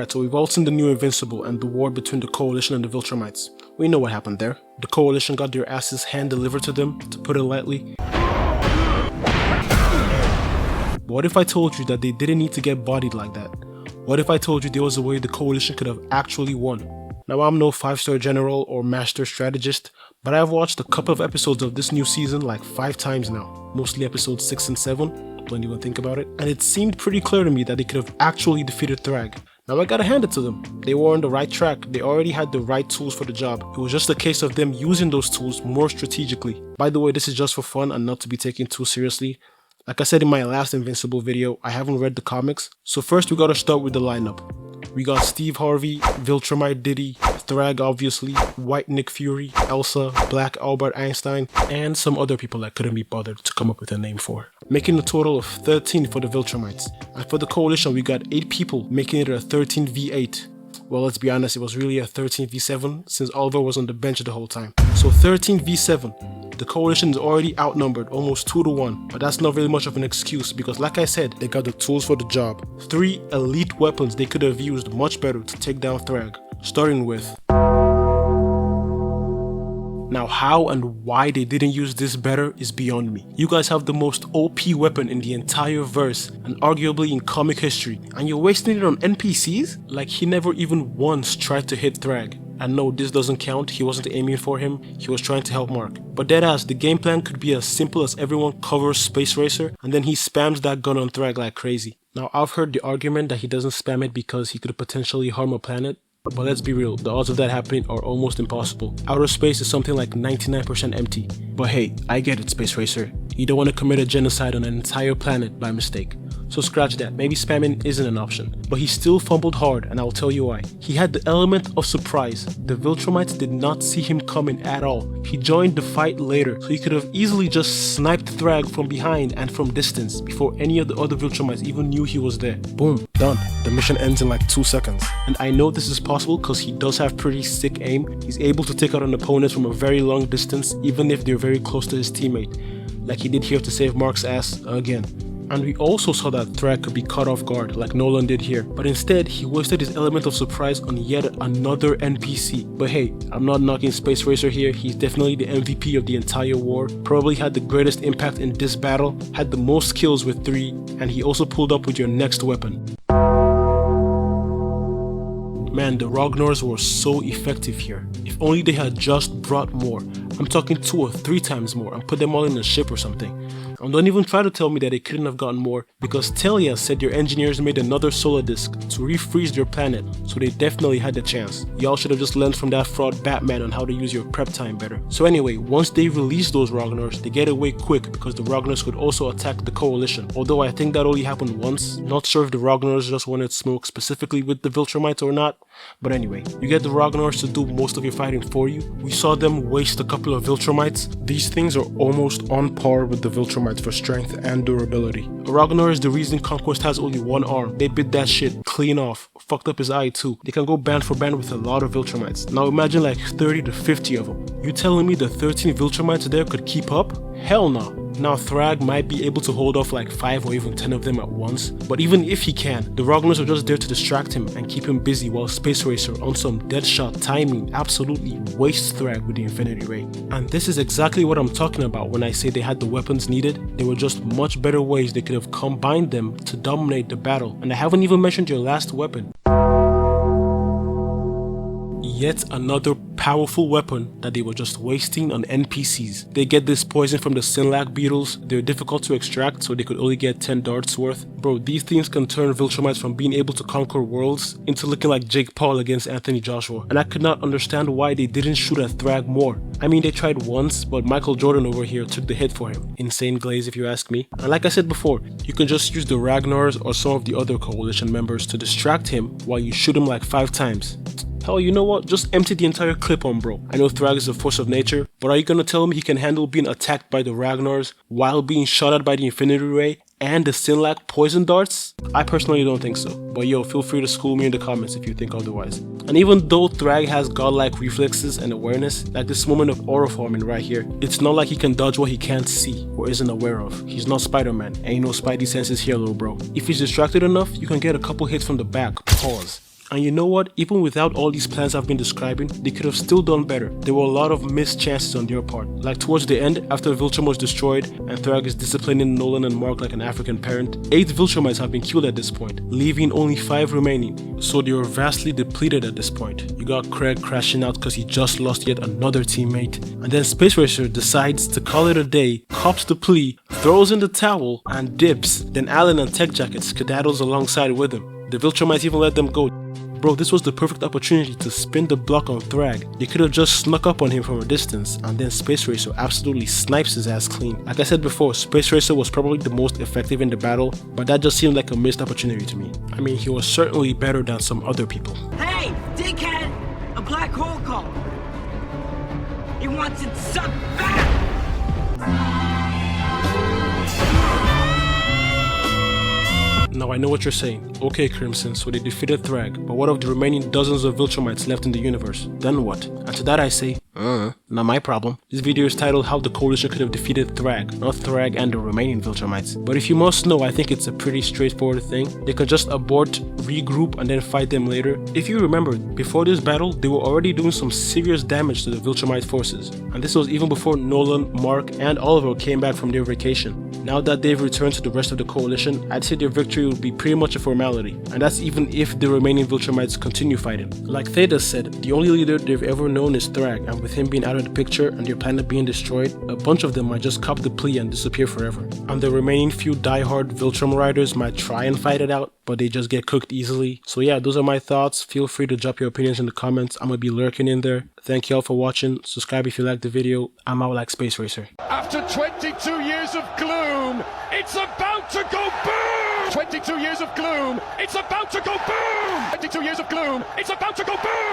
Alright, so we've all seen the new Invincible and the war between the Coalition and the Viltrumites. We know what happened there. The Coalition got their asses hand-delivered to them, to put it lightly. But what if I told you that they didn't need to get bodied like that? What if I told you there was a way the Coalition could have actually won? Now, I'm no 5-star general or master strategist, but I've watched a couple of episodes of this new season like 5 times now, mostly episodes 6 and 7, don't even think about it, and it seemed pretty clear to me that they could have actually defeated Thragg. Now I gotta hand it to them, they were on the right track, they already had the right tools for the job, it was just a case of them using those tools more strategically. By the way, this is just for fun and not to be taken too seriously. Like I said in my last Invincible video, I haven't read the comics, so first we gotta start with the lineup. We got Steve Harvey, Viltrumite Diddy, Thragg obviously, White Nick Fury, Elsa, Black Albert Einstein, and some other people I couldn't be bothered to come up with a name for. Making a total of 13 for the Viltrumites. And for the Coalition we got 8 people, making it a 13v8. Well, let's be honest, it was really a 13v7 since Oliver was on the bench the whole time. So 13v7. The Coalition is already outnumbered, almost 2 to 1, but that's not really much of an excuse because like I said, they got the tools for the job. 3 elite weapons they could have used much better to take down Thragg, starting with... Now how and why they didn't use this better is beyond me. You guys have the most OP weapon in the entire verse and arguably in comic history, and you're wasting it on NPCs? Like he never even once tried to hit Thragg. And no, this doesn't count, he wasn't aiming for him, he was trying to help Mark. But deadass, the game plan could be as simple as everyone covers Space Racer and then he spams that gun on Thragg like crazy. Now I've heard the argument that he doesn't spam it because he could potentially harm a planet. But let's be real, the odds of that happening are almost impossible. Outer space is something like 99% empty. But hey, I get it, Space Racer. You don't want to commit a genocide on an entire planet by mistake. So scratch that, maybe spamming isn't an option. But he still fumbled hard and I'll tell you why. He had the element of surprise. The Viltrumites did not see him coming at all. He joined the fight later, so he could have easily just sniped Thragg from behind and from distance before any of the other Viltrumites even knew he was there. Boom, done. The mission ends in like 2 seconds. And I know this is possible because he does have pretty sick aim. He's able to take out an opponent from a very long distance even if they're very close to his teammate. Like he did here to save Mark's ass again. And we also saw that Thragg could be caught off guard like Nolan did here, but instead he wasted his element of surprise on yet another NPC. But hey, I'm not knocking Space Racer here, he's definitely the MVP of the entire war, probably had the greatest impact in this battle, had the most kills with 3, and he also pulled up with your next weapon. Man, the Ragnars were so effective here. If only they had just brought more. I'm talking 2 or 3 times more and put them all in a ship or something. And don't even try to tell me that they couldn't have gotten more, because Telia said their engineers made another solar disk to refreeze their planet, so they definitely had the chance. Y'all should have just learned from that fraud Batman on how to use your prep time better. So anyway, once they release those Ragnars, they get away quick because the Ragnars could also attack the Coalition. Although I think that only happened once, not sure if the Ragnars just wanted smoke specifically with the Viltrumites or not. But anyway, you get the Ragnars to do most of your fighting for you. We saw them waste a couple of Viltrumites. These things are almost on par with the Viltrumites for strength and durability. A Ragnar is the reason Conquest has only 1 arm. They bit that shit clean off. Fucked up his eye too. They can go band for band with a lot of Viltrumites. Now imagine like 30 to 50 of them. You telling me the 13 Viltrumites there could keep up? Hell no. Now Thragg might be able to hold off like 5 or even 10 of them at once, but even if he can, the Ragnars are just there to distract him and keep him busy while Space Racer on some deadshot timing absolutely wastes Thragg with the Infinity Ray. And this is exactly what I'm talking about when I say they had the weapons needed. They were just much better ways they could have combined them to dominate the battle. And I haven't even mentioned your last weapon. Yet another powerful weapon that they were just wasting on NPCs. They get this poison from the Sinlac beetles. They're difficult to extract, so they could only get 10 darts worth. Bro, these things can turn Viltrumites from being able to conquer worlds into looking like Jake Paul against Anthony Joshua. And I could not understand why they didn't shoot at Thragg more. I mean, they tried once, but Michael Jordan over here took the hit for him. Insane glaze if you ask me. And like I said before, you can just use the Ragnars or some of the other Coalition members to distract him while you shoot him like 5 times. Hell, you know what? Just empty the entire clip on bro. I know Thragg is a force of nature, but are you gonna tell me he can handle being attacked by the Ragnars while being shot at by the Infinity Ray and the Sinlac poison darts? I personally don't think so, but yo, feel free to school me in the comments if you think otherwise. And even though Thragg has godlike reflexes and awareness, like this moment of aura forming right here, it's not like he can dodge what he can't see or isn't aware of. He's not Spider-Man, ain't no spidey senses here, little bro. If he's distracted enough, you can get a couple hits from the back, pause. And you know what? Even without all these plans I've been describing, they could have still done better. There were a lot of missed chances on their part. Like towards the end, after Viltrum was destroyed and Thragg is disciplining Nolan and Mark like an African parent, 8 Viltrumites have been killed at this point, leaving only 5 remaining. So they were vastly depleted at this point. You got Craig crashing out because he just lost yet another teammate. And then Space Racer decides to call it a day, cops the plea, throws in the towel, and dips. Then Alan and Tech Jacket skedaddles alongside with him. The Viltrumites even let them go. Bro, this was the perfect opportunity to spin the block on Thragg. They could have just snuck up on him from a distance, and then Space Racer absolutely snipes his ass clean. Like I said before, Space Racer was probably the most effective in the battle, but that just seemed like a missed opportunity to me. I mean, he was certainly better than some other people. Hey, dickhead! A black hole call! He wants it sucked back! Now I know what you're saying. Okay, Crimson, so they defeated Thragg, but what of the remaining dozens of Viltrumites left in the universe? Then what? And to that I say, not my problem. This video is titled How the Coalition Could Have Defeated Thragg, not Thragg and the remaining Viltrumites. But if you must know, I think it's a pretty straightforward thing. They could just abort, regroup, and then fight them later. If you remember, before this battle, they were already doing some serious damage to the Viltrumite forces. And this was even before Nolan, Mark, and Oliver came back from their vacation. Now that they've returned to the rest of the coalition, I'd say their victory would be pretty much a formality, and that's even if the remaining Viltrumites continue fighting. Like Theta said, the only leader they've ever known is Thragg, and with him being out of the picture and their planet being destroyed, a bunch of them might just cop the plea and disappear forever. And the remaining few diehard Viltrum riders might try and fight it out, but they just get cooked easily. So yeah, those are my thoughts. Feel free to drop your opinions in the comments. I'm gonna be lurking in there. Thank y'all for watching. Subscribe if you liked the video. I'm out like Space Racer. After 22 years of gloom, it's about to go boom! 22 years of gloom, it's about to go boom! 22 years of gloom, it's about to go boom!